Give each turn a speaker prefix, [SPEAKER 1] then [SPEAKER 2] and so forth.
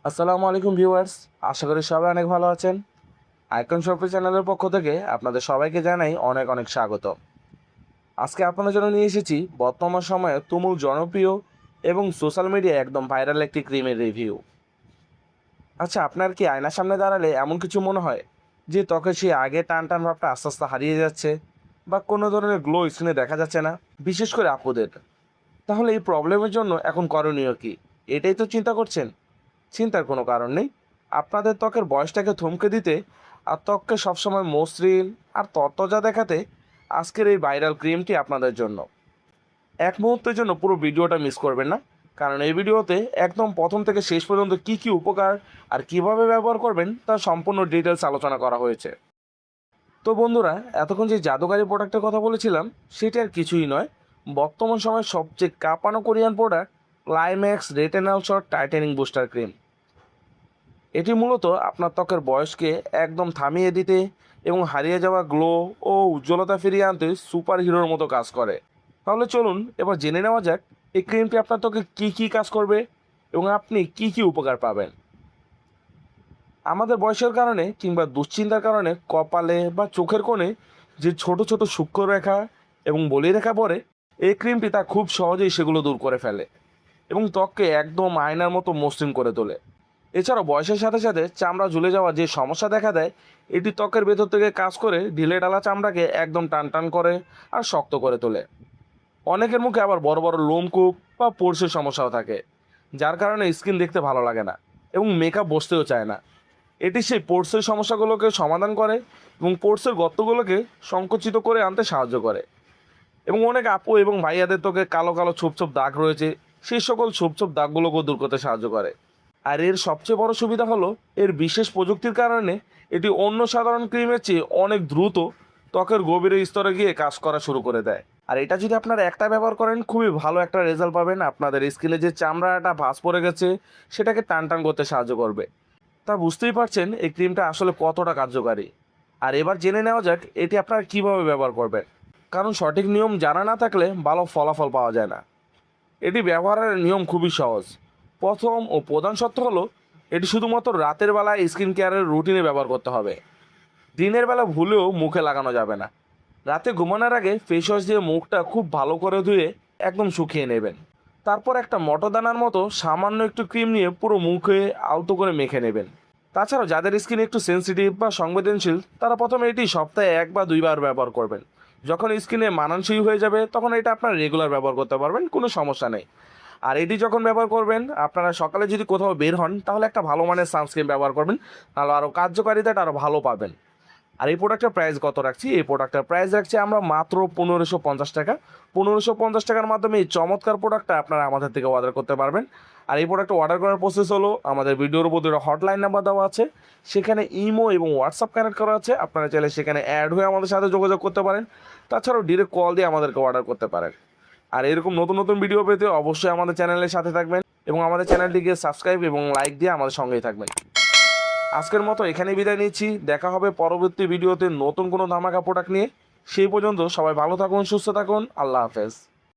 [SPEAKER 1] আসসালামু আলাইকুম ভিউয়ার্স, আশা করি সবাই অনেক ভালো আছেন। আইকন শপি চ্যানেলের পক্ষ থেকে আপনাদের সবাইকে জানাই অনেক অনেক স্বাগত। আজকে আপনাদের জন্য নিয়ে এসেছি বর্তমান সময়ে তুমুল জনপ্রিয় এবং সোশ্যাল মিডিয়ায় একদম ভাইরাল একটি ক্রিমের রিভিউ। আচ্ছা, আপনার কি আয়নার সামনে দাঁড়ালে এমন কিছু মনে হয় যে ত্বকের সেই আগে টান টান ভাবটা আস্তে আস্তে হারিয়ে যাচ্ছে, বা কোনো ধরনের গ্লো স্কিনে দেখা যাচ্ছে না, বিশেষ করে আপুদের? তাহলে এই প্রবলেমের জন্য এখন করণীয় কি, এটাই তো চিন্তা করছেন? চিন্তার কোনো কারণ নেই। আপনাদের ত্বকের বয়সটাকে থমকে দিতে আর ত্বককে সবসময় মসৃণ আর তরতাজা দেখাতে আজকের এই ভাইরাল ক্রিমটি আপনাদের জন্য। এক মুহূর্তের জন্য পুরো ভিডিওটা মিস করবেন না, কারণ এই ভিডিওতে একদম প্রথম থেকে শেষ পর্যন্ত কী কী উপকার আর কিভাবে ব্যবহার করবেন তার সম্পূর্ণ ডিটেলস আলোচনা করা হয়েছে। তো বন্ধুরা, এতক্ষণ যে জাদুকারী প্রোডাক্টের কথা বলেছিলাম সেটা আর কিছুই নয়, বর্তমান সময়ের সবচেয়ে কাঁপানো Korean product climax retinal shot tightening booster cream. এটি মূলত আপনার ত্বকের বয়সকে একদম থামিয়ে দিতে এবং হারিয়ে যাওয়া গ্লো ও উজ্জ্বলতা ফিরিয়ে আনতে সুপার হিরোর মতো কাজ করে। তাহলে চলুন এবার জেনে নেওয়া যাক এই ক্রিমটি আপনার ত্বকে কী কী কাজ করবে এবং আপনি কী কী উপকার পাবেন। আমাদের বয়সের কারণে কিংবা দুশ্চিন্তার কারণে কপালে বা চোখের কোণে যে ছোট ছোট সূক্ষ্মরেখা এবং বলিরেখা পড়ে, এই ক্রিমটি তা খুব সহজেই সেগুলো দূর করে ফেলে এবং ত্বককে একদম আয়নার মতো মসৃণ করে তোলে। এছাড়াও বয়সের সাথে সাথে চামড়া ঝুলে যাওয়া যে সমস্যা দেখা দেয়, এটি ত্বকের ভেতর থেকে কাজ করে ঢিলে ঢালা চামড়াকে একদম টান টান করে আর শক্ত করে তোলে। অনেকের মুখে আবার বড় বড় লোমকূপ বা পোর্সের সমস্যাও থাকে, যার কারণে স্কিন দেখতে ভালো লাগে না এবং মেকআপ বসতেও চায় না। এটি সেই পোর্সের সমস্যাগুলোকে সমাধান করে এবং পোর্সের গর্তগুলোকে সংকুচিত করে আনতে সাহায্য করে। এবং অনেক আপু এবং ভাইয়াদের ত্বকে কালো কালো ছোপ ছোপ দাগ রয়েছে, সেই সকল ছোপ ছোপ দাগগুলোকেও দূর করতে সাহায্য করে। আর এর সবচেয়ে বড় সুবিধা হলো এর বিশেষ প্রযুক্তির কারণে এটি অন্য সাধারণ ক্রিমের চেয়ে অনেক দ্রুত ত্বকের গভীরের স্তরে গিয়ে কাজ করা শুরু করে দেয়। আর এটা যদি আপনারা একটা ব্যবহার করেন, খুবই ভালো একটা রেজাল্ট পাবেন। আপনাদের স্কিনে যে চামড়াটা ভাঁজ পড়ে গেছে সেটাকে টান টান করতে সাহায্য করবে। তা বুঝতেই পারছেন এই ক্রিমটা আসলে কতটা কার্যকারী। আর এবার জেনে নেওয়া যাক এটি আপনারা কীভাবে ব্যবহার করবেন, কারণ সঠিক নিয়ম জানা না থাকলে ভালো ফলাফল পাওয়া যায় না। এটি ব্যবহারের নিয়ম খুবই সহজ। প্রথম ও প্রধান সত্য হলো এটি শুধুমাত্র রাতের বেলায় স্কিন কেয়ারের রুটিনে ব্যবহার করতে হবে। দিনের বেলা ভুলেও মুখে লাগানো যাবে না। রাতে ঘুমানোর আগে ফেস ওয়াশ দিয়ে মুখটা খুব ভালো করে ধুয়ে একদম শুকিয়ে নেবেন। তারপর একটা মটরদানার মতো সামান্য একটু ক্রিম নিয়ে পুরো মুখে আলতো করে মেখে নেবেন। তাছাড়াও যাদের স্কিন একটু সেনসিটিভ বা সংবেদনশীল, তারা প্রথমে এটি সপ্তাহে 1 বা 2 বার ব্যবহার করবেন। যখন স্কিনে মানানসই হয়ে যাবে তখন এটা আপনারা রেগুলার ব্যবহার করতে পারবেন, কোনো সমস্যা নেই। আর এটি যখন ব্যবহার করবেন, আপনারা সকালে যদি কোথাও বের হন তাহলে একটা ভালো মানের সানস্ক্রিন ব্যবহার করবেন, তাহলে আরও কার্যকারিতাটা আরও ভালো পাবেন। আর এই প্রোডাক্টের প্রাইস কত রাখছি? এই প্রোডাক্টের প্রাইস রাখছি আমরা মাত্র 1550 টাকা। 1550 টাকার মাধ্যমে এই চমৎকার প্রোডাক্টটা আপনারা আমাদের থেকে অর্ডার করতে পারবেন। আর এই প্রোডাক্টটা অর্ডার করার প্রসেস হলো, আমাদের ভিডিওর উপর দুটো হটলাইন নাম্বার দেওয়া আছে, সেখানে ইমো এবং হোয়াটসঅ্যাপ কানেক্ট করা আছে। আপনারা চাইলে সেখানে অ্যাড হয়ে আমাদের সাথে যোগাযোগ করতে পারেন। তাছাড়াও ডিরেক্ট কল দিয়ে আমাদেরকে অর্ডার করতে পারেন। আর এরকম নতুন নতুন ভিডিও পেতে অবশ্যই আমাদের চ্যানেলের সাথে থাকবেন এবং আমাদের চ্যানেলটিকে সাবস্ক্রাইব এবং লাইক দিয়ে আমাদের সঙ্গেই থাকবেন। আজকের মতো এখানেই বিদায় নিচ্ছি। দেখা হবে পরবর্তী ভিডিওতে নতুন কোনো ধামাকা প্রোডাক্ট নিয়ে। সেই পর্যন্ত সবাই ভালো থাকুন, সুস্থ থাকুন। আল্লাহ হাফেজ।